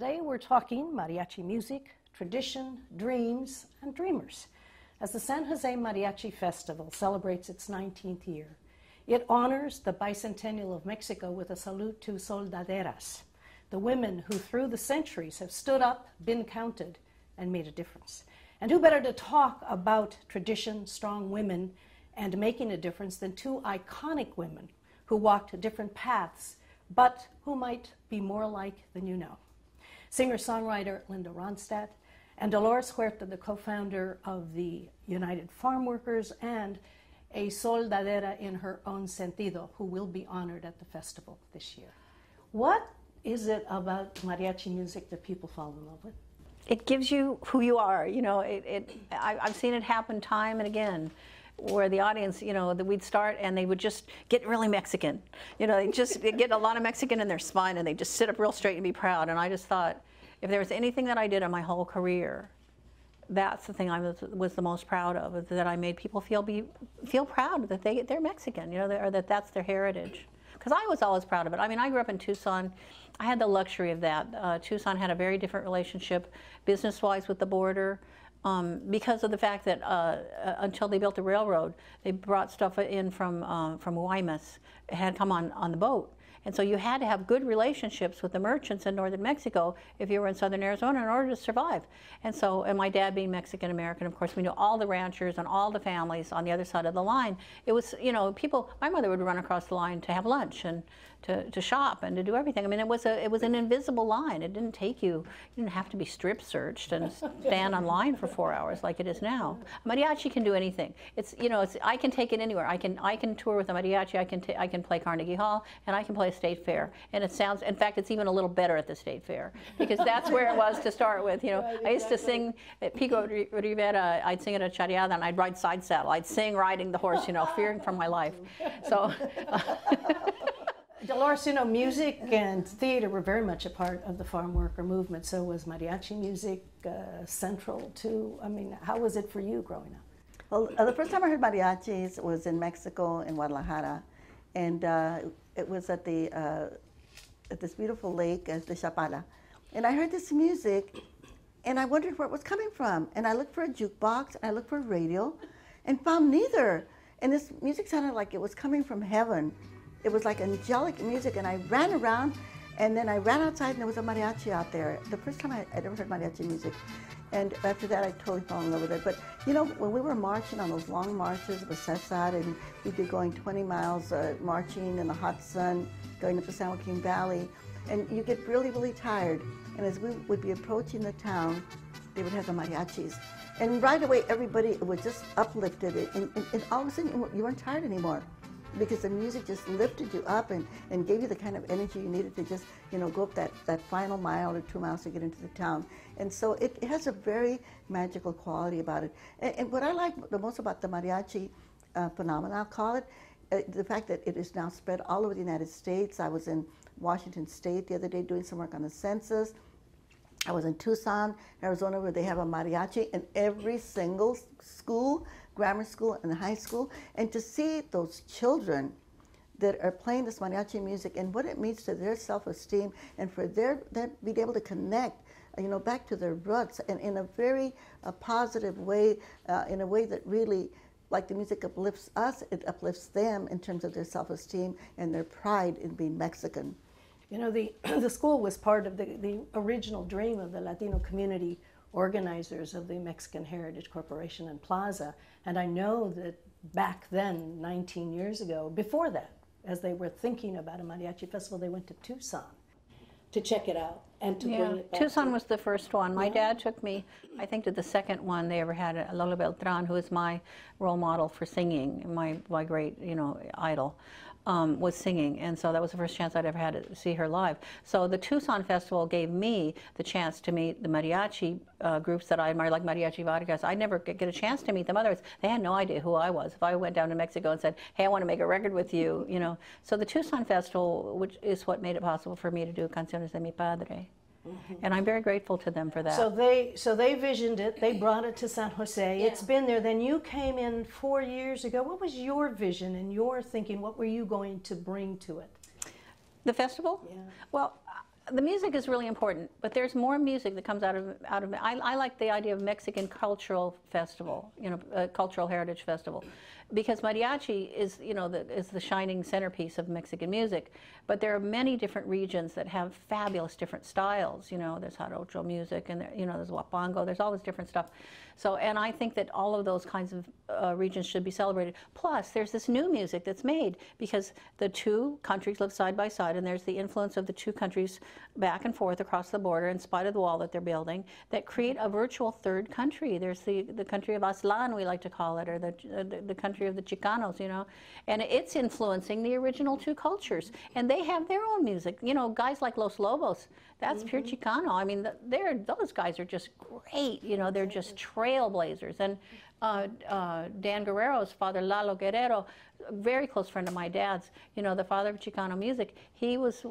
Today we're talking mariachi music, tradition, dreams, and dreamers. As the San Jose Mariachi Festival celebrates its 19th year, it honors the bicentennial of Mexico with a salute to soldaderas, the women who through the centuries have stood up, been counted, and made a difference. And who better to talk about tradition, strong women, and making a difference than two iconic women who walked different paths, but who might be more alike than you know. Singer-songwriter Linda Ronstadt and Dolores Huerta, the co-founder of the United Farm Workers and a soldadera in her own sentido, who will be honored at the festival this year. What is it about mariachi music that people fall in love with? It gives you who you are. You know, I've seen it happen time and again, where the audience, you know, that we'd start and they would just get really Mexican. You know, they just get a lot of Mexican in their spine and they just sit up real straight and be proud. And I just thought, if there was anything that I did in my whole career, that's the thing I was the most proud of, is that I made people feel proud that they're Mexican, you know, or that that's their heritage. Because I was always proud of it. I mean, I grew up in Tucson. I had the luxury of that. Tucson had a very different relationship business-wise with the border. Because of the fact that until they built the railroad, they brought stuff in from Guaymas. It had come on the boat. And so you had to have good relationships with the merchants in northern Mexico if you were in southern Arizona in order to survive. And so, and my dad being Mexican-American, of course, we knew all the ranchers and all the families on the other side of the line. It was, you know, people, my mother would run across the line to have lunch and to shop and to do everything. I mean, it was an invisible line. It didn't take you, you didn't have to be strip searched and stand on line for 4 hours like it is now. Mariachi can do anything. It's, you know, I can take it anywhere. I can tour with a mariachi. I can play Carnegie Hall, and I can play a state fair. And it sounds, in fact, it's even a little better at the state fair, because that's where it was to start with. You know, right, I used to sing at Pico Rivera. I'd sing at a charreada, and I'd ride side saddle. I'd sing riding the horse, you know, fearing for my life. So. Dolores, you know, music and theater were very much a part of the farm worker movement. So was mariachi music central to, I mean, how was it for you growing up? Well, the first time I heard mariachis was in Mexico, in Guadalajara. And it was at this beautiful lake, the Chapala. And I heard this music, and I wondered where it was coming from. And I looked for a jukebox, and I looked for a radio, and found neither. And this music sounded like it was coming from heaven. It was like angelic music, and I ran around, and then I ran outside, and there was a mariachi out there. The first time I'd ever heard mariachi music. And after that, I totally fell in love with it. But, you know, when we were marching on those long marches with Cesar, and we'd be going 20 miles marching in the hot sun, going up the San Joaquin Valley, and you get really, really tired. And as we would be approaching the town, they would have the mariachis. And right away, everybody was just uplifted, and all of a sudden, you weren't tired anymore, because the music just lifted you up and gave you the kind of energy you needed to just, you know, go up that final mile or 2 miles to get into the town. And so it has a very magical quality about it. And what I like the most about the mariachi phenomenon, I'll call it, the fact that it is now spread all over the United States. I was in Washington State the other day doing some work on the census. I was in Tucson, Arizona, where they have a mariachi in every single school, grammar school and high school. And to see those children that are playing this mariachi music and what it means to their self-esteem, and for them being able to connect, you know, back to their roots, and in a very positive way, in a way that really, like the music uplifts us, it uplifts them in terms of their self-esteem and their pride in being Mexican. You know, the school was part of the original dream of the Latino community organizers of the Mexican Heritage Corporation and Plaza. And I know that back then, 19 years ago, before that, as they were thinking about a mariachi festival, they went to Tucson to check it out and to bring it back. Tucson was the first one. My dad took me, I think, to the second one they ever had. Lola Beltran, who is my role model for singing, my great, you know, idol. Was singing, and so that was the first chance I'd ever had to see her live. So the Tucson Festival gave me the chance to meet the mariachi groups that I admire, like Mariachi Vargas. I never get a chance to meet them. Otherwise, they had no idea who I was. If I went down to Mexico and said, "Hey, I want to make a record with you," you know. So the Tucson Festival, which is what made it possible for me to do Canciones de mi Padre. Mm-hmm. And I'm very grateful to them for that. So they visioned it, they brought it to San Jose. Yeah. It's been there. Then you came in 4 years ago. What was your vision and your thinking? What were you going to bring to it? The festival? Yeah. Well, the music is really important, but there's more music that comes out of I like the idea of Mexican cultural festival, cultural heritage festival, because mariachi is, is the shining centerpiece of Mexican music. But there are many different regions that have fabulous different styles. There's jarocho music, and there's huapango. There's all this different stuff. So, and I think that all of those kinds of regions should be celebrated. Plus, there's this new music that's made because the two countries live side by side, and there's the influence of the two countries back and forth across the border, in spite of the wall that they're building, that create a virtual third country. There's the country of Aztlán, we like to call it, or the country of the Chicanos, and it's influencing the original two cultures. And they have their own music. Guys like Los Lobos, that's pure Chicano. I mean, those guys are just great. They're just trailblazers. And Dan Guerrero's father, Lalo Guerrero, a very close friend of my dad's, the father of Chicano music, he was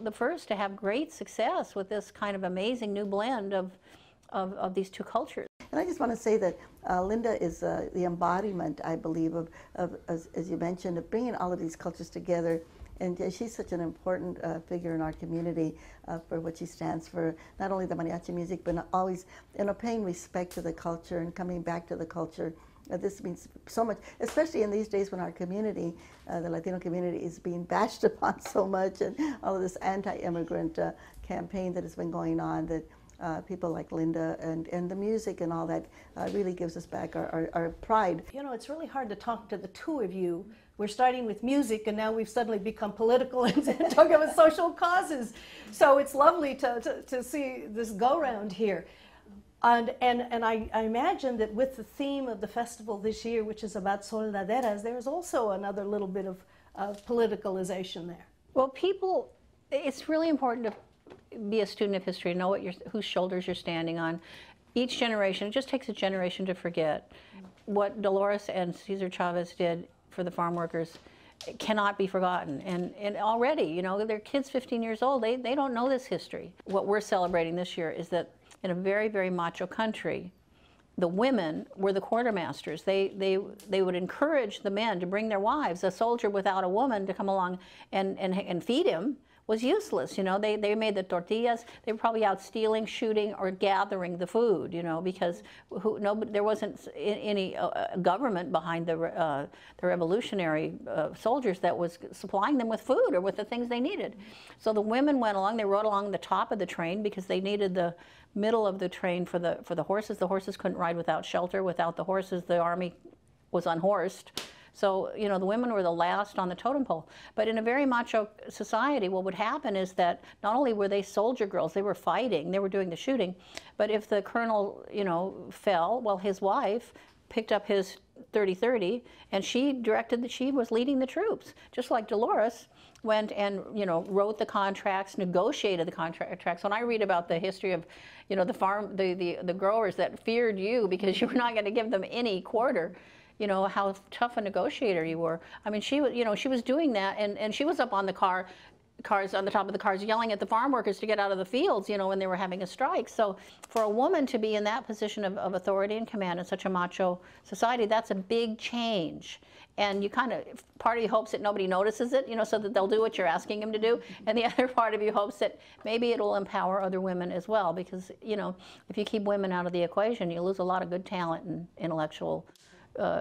the first to have great success with this kind of amazing new blend of these two cultures. And I just want to say that Linda is the embodiment, I believe, of as you mentioned, of bringing all of these cultures together. And she's such an important figure in our community for what she stands for, not only the mariachi music, but always, paying respect to the culture and coming back to the culture. This means so much, especially in these days when our community, the Latino community, is being bashed upon so much, and all of this anti-immigrant campaign that has been going on, that people like Linda and the music and all that really gives us back our pride. It's really hard to talk to the two of you. We're starting with music, and now we've suddenly become political and talking about social causes. So it's lovely to see this go-round here. And I imagine that with the theme of the festival this year, which is about soldaderas, there's also another little bit of politicalization there. Well, it's really important to be a student of history, know whose shoulders you're standing on. Each generation, it just takes a generation to forget. What Dolores and Cesar Chavez did for the farm workers cannot be forgotten. And already, their kids 15 years old, they don't know this history. What we're celebrating this year is that in a very, very macho country, the women were the quartermasters. They would encourage the men to bring their wives. A soldier without a woman to come along and feed him was useless. They made the tortillas. They were probably out stealing, shooting, or gathering the food. Because there wasn't any government behind the revolutionary soldiers that was supplying them with food or with the things they needed. So the women went along. They rode along the top of the train because they needed the middle of the train for the horses. The horses couldn't ride without shelter. Without the horses, the army was unhorsed. So, the women were the last on the totem pole. But in a very macho society, what would happen is that not only were they soldier girls, they were fighting, they were doing the shooting, but if the colonel, fell, well, his wife picked up his 30-30, and she was leading the troops, just like Dolores went and, wrote the contracts, negotiated the contracts. When I read about the history of, the growers that feared you because you were not going to give them any quarter, how tough a negotiator you were. I mean, she was doing that, and she was up on the cars on the top of the cars yelling at the farm workers to get out of the fields, when they were having a strike. So for a woman to be in that position of authority and command in such a macho society, that's a big change. And you part of you hopes that nobody notices it, so that they'll do what you're asking them to do. And the other part of you hopes that maybe it'll empower other women as well, because, if you keep women out of the equation, you lose a lot of good talent and intellectual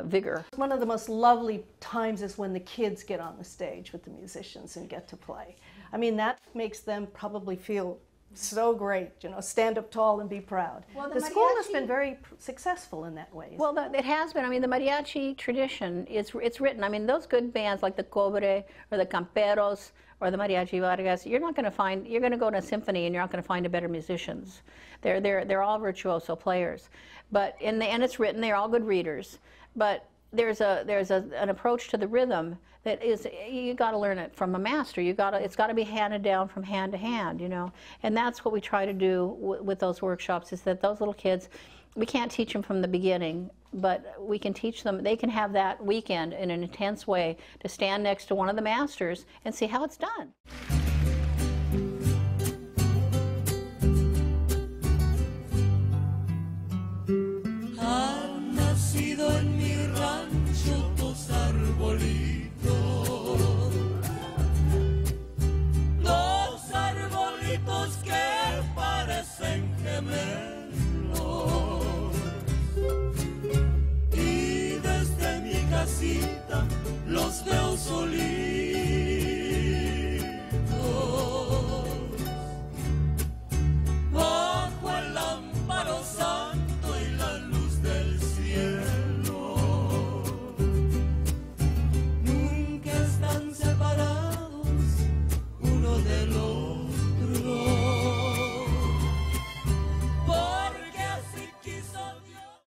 vigor. One of the most lovely times is when the kids get on the stage with the musicians and get to play. I mean, that makes them probably feel so great, stand up tall and be proud. Well, the school has been very successful in that way. Well, it has been. I mean, the mariachi tradition, it's written. I mean, those good bands like the Cobre or the Camperos or the Mariachi Vargas, you're going to go to a symphony and you're not going to find a better musicians. They're all virtuoso players. But and it's written, they're all good readers. But there's an approach to the rhythm that is, you got to learn it from a master. It's got to be handed down from hand to hand, And that's what we try to do with those workshops, is that those little kids, we can't teach them from the beginning, but we can teach them. They can have that weekend in an intense way to stand next to one of the masters and see how it's done. En mi rancho dos arbolitos casita los veo solitos.